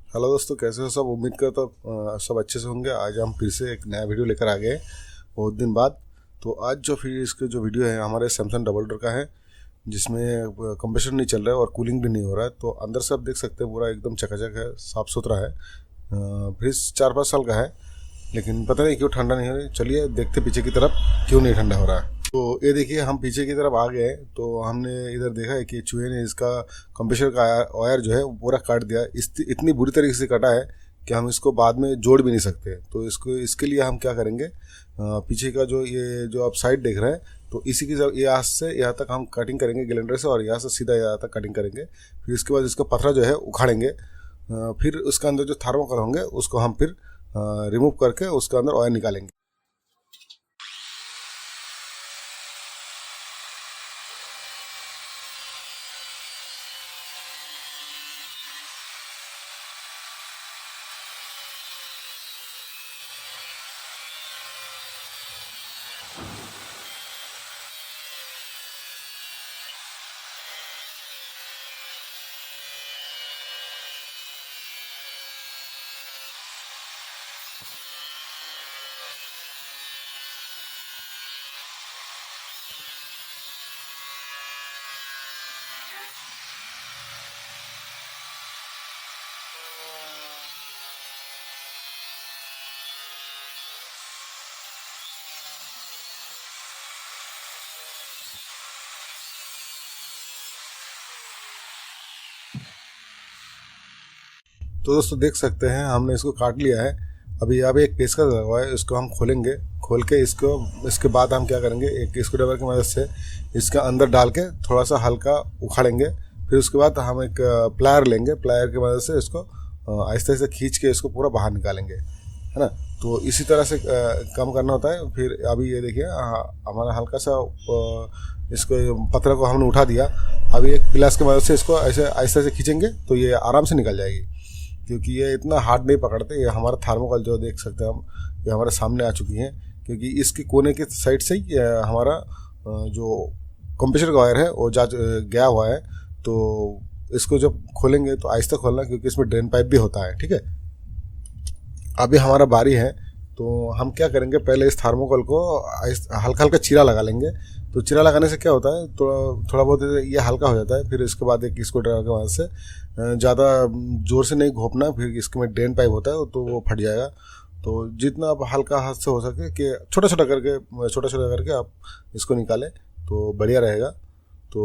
Hello दोस्तों, कैसे हो सब। उम्मीद करता हूँ सब अच्छे से होंगे। आज हम फिर से एक नया वीडियो लेकर आ गए हैं बहुत दिन बाद। तो आज जो फिर इसके जो वीडियो है हमारे सैमसंग डबल डोर का है, जिसमें कंप्रेसर नहीं चल रहा है और कूलिंग भी नहीं हो रहा है। तो अंदर से आप देख सकते हैं पूरा एकदम चकाचक है, साफ़ सुथरा है। फ्रिज 4-5 साल का है, लेकिन पता नहीं क्यों ठंडा नहीं हो रही। चलिए देखते पीछे की तरफ क्यों नहीं ठंडा हो रहा है। तो ये देखिए, हम पीछे की तरफ आ गए हैं। तो हमने इधर देखा है कि चूहे ने इसका कंप्रेसर का वायर जो है वो पूरा काट दिया। इतनी बुरी तरीके से काटा है कि हम इसको बाद में जोड़ भी नहीं सकते। तो इसके लिए हम क्या करेंगे, पीछे का जो आप साइड देख रहे हैं, तो इसी की जब यहाँ से यहाँ तक हम कटिंग करेंगे ग्राइंडर से, और यहाँ से सीधा यहाँ तक कटिंग करेंगे। फिर इसके बाद इसका पथरा जो है उखाड़ेंगे। फिर उसके अंदर जो थर्मोकोल होंगे उसको हम फिर रिमूव करके उसके अंदर ऑयल निकालेंगे। तो दोस्तों देख सकते हैं हमने इसको काट लिया है। अभी यहाँ पे एक पेचकस लगा हुआ है, इसको हम खोलेंगे। खोल के इसके बाद हम क्या करेंगे, एक स्क्रू ड्राइवर की मदद से इसका अंदर डाल के थोड़ा सा हल्का उखाड़ेंगे। फिर उसके बाद हम एक प्लायर लेंगे, प्लायर की मदद से इसको आहिस्ते आहिस्ते खींच के इसको पूरा बाहर निकालेंगे, है ना। तो इसी तरह से काम करना होता है। फिर अभी ये देखिए, हमारा हल्का सा इसको पत्थर को हमने उठा दिया। अभी एक प्लास की मदद से इसको ऐसे आहिस्ते आहिस्ते खींचेंगे तो ये आराम से निकल जाएगी, क्योंकि ये इतना हार्ड नहीं पकड़ते। ये हमारा थर्मोकोल जो देख सकते हैं हम, ये हमारे सामने आ चुकी हैं। क्योंकि इसके कोने के साइड से ही हमारा जो कंप्रेसर का वायर है वो गया हुआ है। तो इसको जब खोलेंगे तो आहिस्ता खोलना, क्योंकि इसमें ड्रेन पाइप भी होता है, ठीक है। अभी हमारा बारी है। तो हम क्या करेंगे, पहले इस थर्मोकोल को हल्का हल्का चीरा लगा लेंगे। तो चीरा लगाने से क्या होता है, थोड़ा बहुत ये हल्का हो जाता है। फिर इसके बाद एक स्क्रू ड्राइवर के मदद से ज़्यादा ज़ोर से नहीं घोपना, फिर इसमें ड्रेन पाइप होता है तो वो फट जाएगा। तो जितना आप हल्का हाथ से हो सके कि छोटा छोटा करके आप इसको निकालें तो बढ़िया रहेगा। तो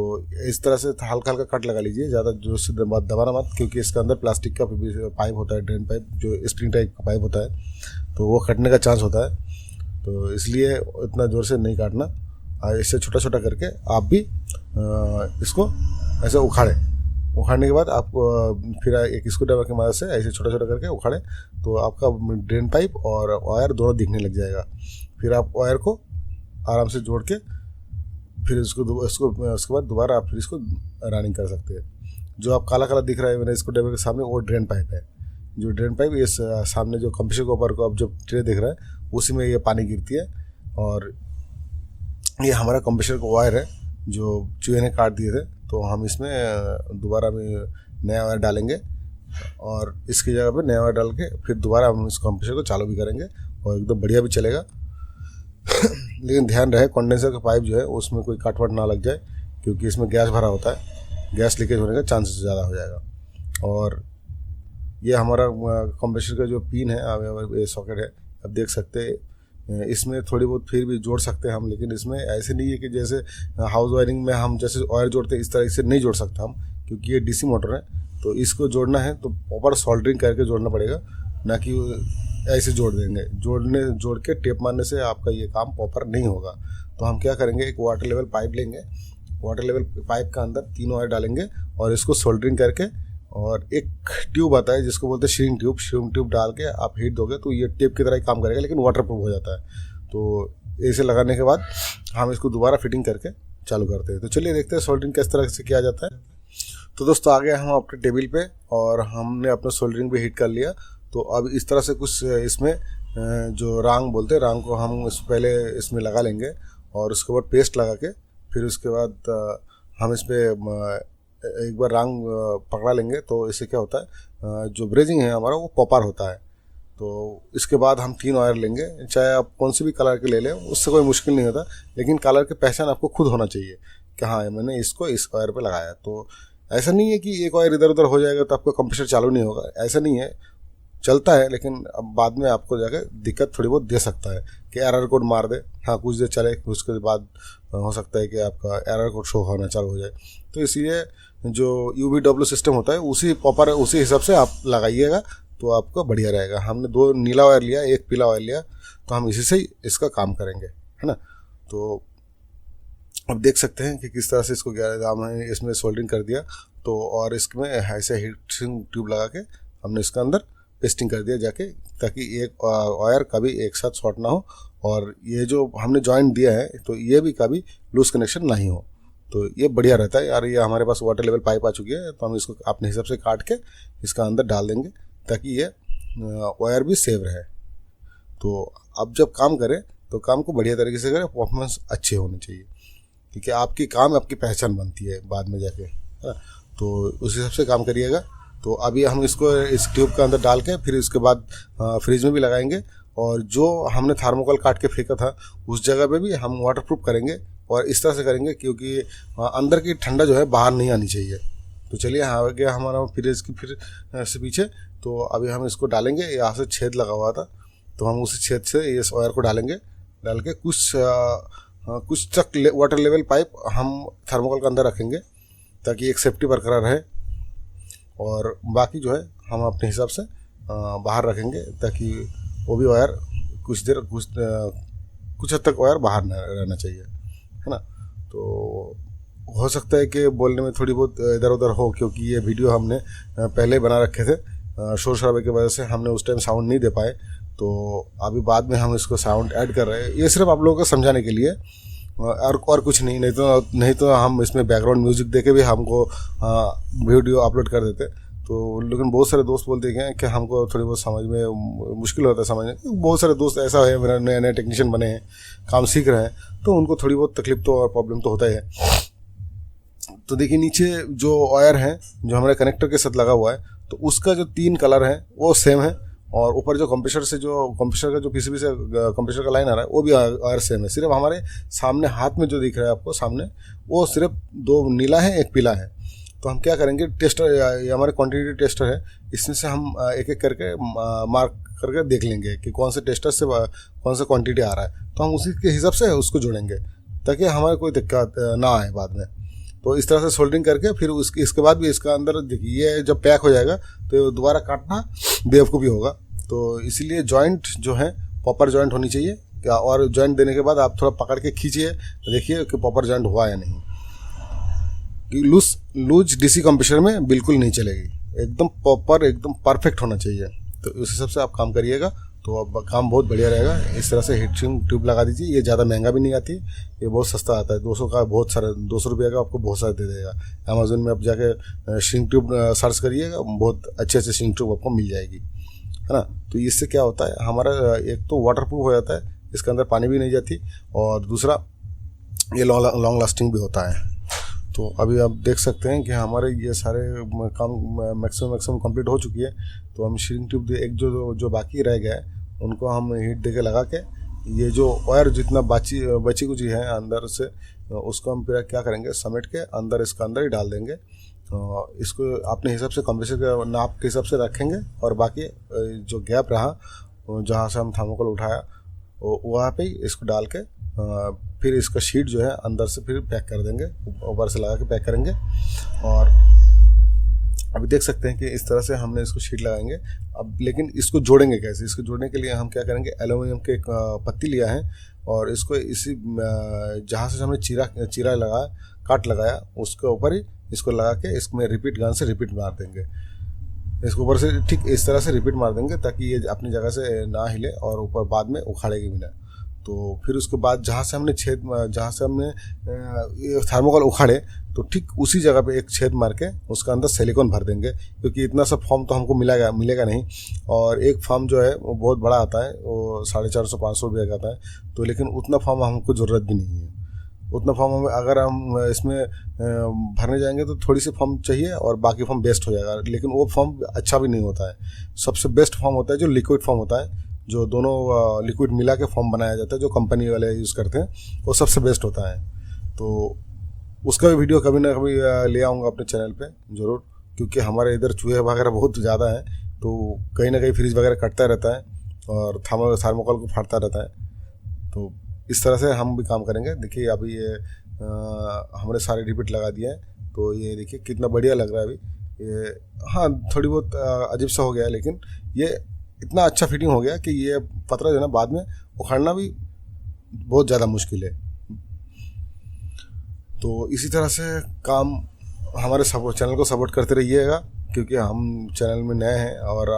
इस तरह से हल्का हल्का कट लगा लीजिए, ज़्यादा जोर से दबाना मत, क्योंकि इसके अंदर प्लास्टिक का पाइप होता है, ड्रेन पाइप जो स्प्रिंग टाइप का पाइप होता है, तो वो कटने का चांस होता है। तो इसलिए इतना ज़ोर से नहीं काटना। इससे छोटा छोटा करके आप भी इसको ऐसे उखाड़ने के बाद आप फिर एक स्क्रू ड्राइवर की मदद से ऐसे छोटा छोटा करके उखाड़े तो आपका ड्रेन पाइप और वायर दोनों दिखने लग जाएगा। फिर आप वायर को आराम से जोड़ के फिर उसके बाद दोबारा आप फिर इसको रनिंग कर सकते हैं। जो आप काला काला दिख रहा है मेरे स्क्रू ड्राइवर के सामने, वो ड्रेन पाइप है। जो ड्रेन पाइप ये सामने जो कंप्रेसर के ऊपर को आप जो ट्रे दिख रहा है उसी में ये पानी गिरती है। और ये हमारा कंप्रेसर का वायर है जो चूहे ने काट दिए थे। तो हम इसमें दोबारा में नया वायर डालेंगे और इसकी जगह पे नया वायर डाल के फिर दोबारा हम इस कंप्रेसर को चालू भी करेंगे और एकदम बढ़िया भी चलेगा। लेकिन ध्यान रहे कंडेंसर का पाइप जो है उसमें कोई कट वट ना लग जाए, क्योंकि इसमें गैस भरा होता है, गैस लीकेज होने का चांसेस ज़्यादा हो जाएगा। और ये हमारा कंप्रेसर का जो पिन है, ये सॉकेट है, अब देख सकते हैं। इसमें थोड़ी बहुत फिर भी जोड़ सकते हैं हम, लेकिन इसमें ऐसे नहीं है कि जैसे हाउस वायरिंग में हम जैसे वायर जोड़ते हैं इस तरह से नहीं जोड़ सकता हम, क्योंकि ये डीसी मोटर है। तो इसको जोड़ना है तो प्रॉपर सोल्डरिंग करके जोड़ना पड़ेगा, ना कि ऐसे जोड़ देंगे। जोड़ के टेप मारने से आपका ये काम प्रॉपर नहीं होगा। तो हम क्या करेंगे, एक वाटर लेवल पाइप लेंगे, वाटर लेवल पाइप का अंदर 3 वायर डालेंगे और इसको सोल्डरिंग करके, और एक ट्यूब आता है जिसको बोलते हैं श्रिंक ट्यूब डाल के आप हीट दोगे तो ये टेप की तरह ही काम करेगा, लेकिन वाटर प्रूफ हो जाता है। तो ऐसे लगाने के बाद हम इसको दोबारा फिटिंग करके चालू करते हैं। तो चलिए देखते हैं सोल्डरिंग किस तरह से किया जाता है। तो दोस्तों आ गए हम अपने टेबल पे और हमने अपना सोल्डरिंग भी हीट कर लिया। तो अब इस तरह से कुछ इसमें जो रांग बोलते हैं, रांग को हम पहले इसमें लगा लेंगे और उसके बाद पेस्ट लगा के फिर उसके बाद हम इस पर एक बार रंग पकड़ा लेंगे तो इससे क्या होता है, जो ब्रेजिंग है हमारा वो पॉपर होता है। तो इसके बाद हम 3 वायर लेंगे, चाहे आप कौन सी भी कलर के ले लें, उससे कोई मुश्किल नहीं होता, लेकिन कलर की पहचान आपको खुद होना चाहिए कि हाँ मैंने इसको इस वायर पे लगाया। तो ऐसा नहीं है कि एक वायर इधर उधर हो जाएगा तो आपका कंप्रेसर चालू नहीं होगा, ऐसा नहीं है, चलता है, लेकिन अब बाद में आपको जाकर दिक्कत थोड़ी बहुत दे सकता है कि एरर कोड मार दे। हाँ कुछ देर चले, उसके बाद हो सकता है कि आपका एरर कोड शो होना चालू हो जाए। तो इसलिए जो UVW सिस्टम होता है उसी प्रॉपर उसी हिसाब से आप लगाइएगा तो आपका बढ़िया रहेगा। हमने 2 नीला वायर लिया, 1 पीला वायर लिया, तो हम इसी से ही इसका काम करेंगे, है ना। तो अब देख सकते हैं कि किस तरह से इसको क्या हमने इसमें सोल्डरिंग कर दिया। तो और इसमें ऐसे हीटिंग ट्यूब लगा के हमने इसका अंदर पेस्टिंग कर दिया जाके, ताकि एक वायर कभी एक साथ शॉर्ट ना हो, और ये जो हमने जॉइंट दिया है तो ये भी कभी लूज कनेक्शन नहीं हो। तो ये बढ़िया रहता है यार। ये हमारे पास वाटर लेवल पाइप आ चुकी है, तो हम इसको अपने हिसाब से काट के इसका अंदर डाल देंगे ताकि ये वायर भी सेव रहे। तो अब जब काम करें तो काम को बढ़िया तरीके से करें, परफॉर्मेंस अच्छे होने चाहिए, क्योंकि आपकी काम आपकी पहचान बनती है बाद में जाके, है ना। तो उस हिसाब से काम करिएगा। तो अभी हम इसको इस ट्यूब के अंदर डाल के फिर उसके बाद फ्रिज में भी लगाएंगे, और जो हमने थर्मोकोल काट के फेंका था उस जगह पे भी हम वाटरप्रूफ करेंगे, और इस तरह से करेंगे क्योंकि अंदर की ठंडा जो है बाहर नहीं आनी चाहिए। तो चलिए आ गया हमारा फ्रिज की फिर से पीछे। तो अभी हम इसको डालेंगे, यहाँ से छेद लगा हुआ था तो हम उसी छेद से इस वायर को डालेंगे, डाल के कुछ तक वाटर लेवल पाइप हम थर्मोकोल के अंदर रखेंगे ताकि एक सेफ्टी बरकरार रहे, और बाकी जो है हम अपने हिसाब से बाहर रखेंगे ताकि वो भी वायर कुछ हद तक वायर बाहर रहना चाहिए, है ना। तो हो सकता है कि बोलने में थोड़ी बहुत इधर उधर हो, क्योंकि ये वीडियो हमने पहले बना रखे थे, शोर शराबे की वजह से हमने उस टाइम साउंड नहीं दे पाए। तो अभी बाद में हम इसको साउंड ऐड कर रहे हैं, ये सिर्फ आप लोगों को समझाने के लिए, और कुछ नहीं तो हम इसमें बैकग्राउंड म्यूजिक देके भी हमको वीडियो अपलोड कर देते। तो लेकिन बहुत सारे दोस्त बोलते हैं कि हमको थोड़ी बहुत समझ में मुश्किल होता है समझने। बहुत सारे दोस्त ऐसा है, मेरा नए नए टेक्नीशियन बने हैं, काम सीख रहे हैं, तो उनको थोड़ी बहुत तकलीफ तो और प्रॉब्लम तो होता ही है। तो देखिए नीचे जो वायर है जो हमारे कनेक्टर के साथ लगा हुआ है, तो उसका जो 3 कलर है वो सेम है, और ऊपर जो कंप्रेसर का जो पीसीबी से कंप्रेसर का लाइन आ रहा है वो भी वायर सेम है। सिर्फ हमारे सामने हाथ में जो दिख रहा है आपको सामने, वो सिर्फ 2 नीला है 1 पीला है। तो हम क्या करेंगे, टेस्टर ये हमारे क्वांटिटी टेस्टर है, इसमें से हम एक एक करके मार्क करके देख लेंगे कि कौन से टेस्टर से कौन सा क्वांटिटी आ रहा है, तो हम उसी के हिसाब से उसको जोड़ेंगे ताकि हमारे कोई दिक्कत ना आए बाद में। तो इस तरह से सोल्डरिंग करके फिर इसके बाद भी इसका अंदर देखिए, ये जब पैक हो जाएगा तो दोबारा काटना बेवकूफ़ी होगा। तो इसीलिए जॉइंट जो है प्रॉपर जॉइंट होनी चाहिए क्या, और जॉइंट देने के बाद आप थोड़ा पकड़ के खींचिए, देखिए कि प्रॉपर जॉइंट हुआ या नहीं। लूज डीसी कंप्रेसर में बिल्कुल नहीं चलेगी, एकदम प्रॉपर एकदम परफेक्ट होना चाहिए। तो उस हिसाब से आप काम करिएगा तो अब काम बहुत बढ़िया रहेगा। इस तरह से हीटिंग ट्यूब लगा दीजिए, ये ज़्यादा महंगा भी नहीं आती, ये बहुत सस्ता आता है, 200 का बहुत सारा, 200 रुपये का आपको बहुत सारा दे देगा। अमेज़न में आप जाके श्रिंक ट्यूब सर्च करिएगा, बहुत अच्छे श्रिंक ट्यूब आपको मिल जाएगी, है ना। तो इससे क्या होता है, हमारा एक तो वाटरप्रूफ हो जाता है, इसके अंदर पानी भी नहीं जाती, और दूसरा ये लॉन्ग लास्टिंग भी होता है। तो अभी आप देख सकते हैं कि हमारे ये सारे काम मैक्सिमम कंप्लीट हो चुकी है। तो हम श्रिंक ट्यूब एक जो बाकी रह गया है उनको हम हीट देके लगा के, ये जो वायर जितना बची कुची है अंदर से, उसको हम फिर क्या करेंगे, समेट के अंदर इसका अंदर ही डाल देंगे। इसको अपने हिसाब से कंप्रेसर के नाप के हिसाब से रखेंगे, और बाकी जो गैप रहा जहाँ से हम थर्मोकोल उठाया वहाँ पे ही इसको डाल के फिर इसका शीट जो है अंदर से फिर पैक कर देंगे, ऊपर से लगा के पैक करेंगे। और अभी देख सकते हैं कि इस तरह से हमने इसको शीट लगाएंगे। अब लेकिन इसको जोड़ेंगे कैसे, इसको जोड़ने के लिए हम क्या करेंगे, एल्युमिनियम के एक पत्ती लिया है, और इसको इसी जहाँ से हमने चीरा लगाया, काट लगाया, उसके ऊपर ही इसको लगा के इसमें रिपीट गन से रिपीट मार देंगे। इसको ऊपर से ठीक इस तरह से रिपीट मार देंगे ताकि ये अपनी जगह से ना हिले और ऊपर बाद में उखाड़ेगी भी ना। तो फिर उसके बाद जहाँ से हमने थर्मोकोल उखाड़े, तो ठीक उसी जगह पे एक छेद मार के उसका अंदर सिलिकॉन भर देंगे, क्योंकि इतना सा फॉर्म तो हमको मिलेगा नहीं, और एक फॉर्म जो है वो बहुत बड़ा आता है, वो 450-500 रुपये का आता है। तो लेकिन उतना फॉर्म हमको ज़रूरत भी नहीं है, उतना फॉर्म हमें अगर हम इसमें भरने जाएंगे तो थोड़ी सी फॉर्म चाहिए और बाकी फॉर्म वेस्ट हो जाएगा, लेकिन वो फॉर्म अच्छा भी नहीं होता है। सबसे बेस्ट फॉर्म होता है जो लिक्विड फॉर्म होता है, जो दोनों लिक्विड मिला के फॉर्म बनाया जाता है, जो कंपनी वाले यूज़ करते हैं, वो सबसे बेस्ट होता है। तो उसका भी वीडियो कभी ना कभी ले आऊँगा अपने चैनल पे ज़रूर, क्योंकि हमारे इधर चूहे वगैरह बहुत ज़्यादा हैं, तो कहीं ना कहीं फ्रिज वगैरह कटता रहता है और थर्मोकोल को फाड़ता रहता है। तो इस तरह से हम भी काम करेंगे। देखिए अभी ये हमने सारे रिपीट लगा दिए हैं, तो ये देखिए कितना बढ़िया लग रहा है अभी ये। हाँ थोड़ी बहुत अजीब सा हो गया है, लेकिन ये इतना अच्छा फिटिंग हो गया कि ये पतरा जो है ना बाद में उखाड़ना भी बहुत ज़्यादा मुश्किल है। तो इसी तरह से काम हमारे चैनल को सपोर्ट करते रहिएगा, क्योंकि हम चैनल में नए हैं और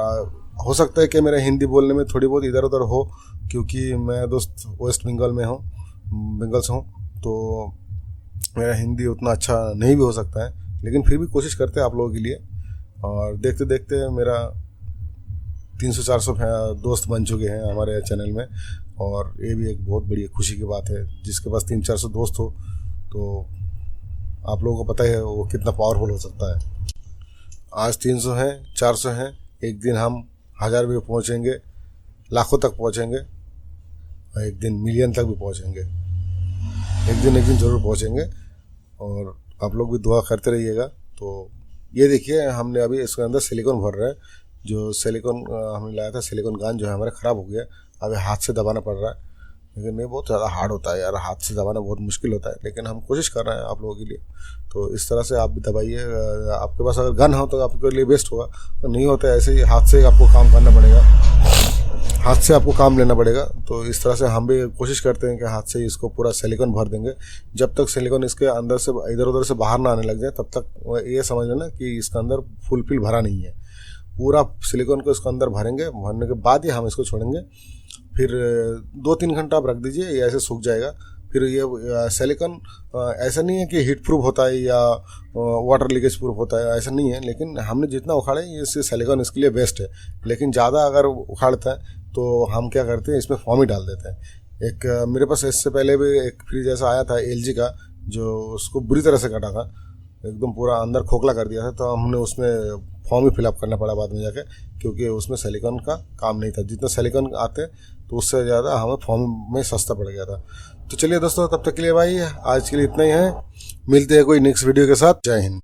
हो सकता है कि मेरा हिंदी बोलने में थोड़ी बहुत इधर उधर हो, क्योंकि मैं दोस्त वेस्ट बंगाल में हूँ, बंगाल से हूँ, तो मेरा हिंदी उतना अच्छा नहीं भी हो सकता है, लेकिन फिर भी कोशिश करते हैं आप लोगों के लिए। और देखते देखते मेरा 300-400 दोस्त बन चुके हैं हमारे चैनल में, और ये भी एक बहुत बड़ी खुशी की बात है। जिसके पास 300-400 दोस्त हो तो आप लोगों को पता है वो कितना पावरफुल हो सकता है। आज 300 हैं, 400 हैं, एक दिन हम 1000 भी पहुँचेंगे, लाखों तक पहुँचेंगे, और एक दिन मिलियन तक भी पहुँचेंगे। एक दिन ज़रूर पहुँचेंगे, और आप लोग भी दुआ करते रहिएगा। तो ये देखिए हमने अभी इसके अंदर सिलिकॉन भर रहा है। जो सिलिकॉन हमने लाया था, सिलिकॉन गन जो है हमारा ख़राब हो गया, अभी हाथ से दबाना पड़ रहा है, लेकिन ये बहुत ज़्यादा हार्ड होता है यार, हाथ से दबाना बहुत मुश्किल होता है, लेकिन हम कोशिश कर रहे हैं आप लोगों के लिए। तो इस तरह से आप भी दबाइए। आपके पास अगर गन हो तो आपके लिए बेस्ट होगा, तो नहीं होता है ऐसे ही हाथ से आपको काम करना पड़ेगा, हाथ से आपको काम लेना पड़ेगा। तो इस तरह से हम भी कोशिश करते हैं कि हाथ से इसको पूरा सिलिकॉन भर देंगे। जब तक सिलिकॉन इसके अंदर से इधर उधर से बाहर ना आने लग जाए, तब तक ये समझ लेना कि इसका अंदर फुल भरा नहीं है। पूरा सिलिकॉन को इसके अंदर भरेंगे, भरने के बाद ही हम इसको छोड़ेंगे। फिर 2-3 घंटा आप रख दीजिए, ये ऐसे सूख जाएगा। फिर ये सिलिकॉन ऐसा नहीं है कि हीट प्रूफ होता है या वाटर लीकेज प्रूफ होता है, ऐसा नहीं है, लेकिन हमने जितना उखाड़े ये सिलिकॉन इसके लिए बेस्ट है। लेकिन ज़्यादा अगर उखाड़ता है तो हम क्या करते हैं, इसमें फॉर्म ही डाल देते हैं। एक मेरे पास इससे पहले भी एक फ्रिज ऐसा आया था LG का, जो उसको बुरी तरह से कटा था, एकदम पूरा अंदर खोखला कर दिया था। तो हमने उसमें फॉर्म ही फिलअप करना पड़ा बाद में जाके, क्योंकि उसमें सिलिकॉन का काम नहीं था। जितना सिलिकॉन आते तो उससे ज़्यादा हमें फॉर्म में सस्ता पड़ गया था। तो चलिए दोस्तों, तब तक के लिए भाई आज के लिए इतना ही है। मिलते हैं कोई नेक्स्ट वीडियो के साथ। जय हिंद।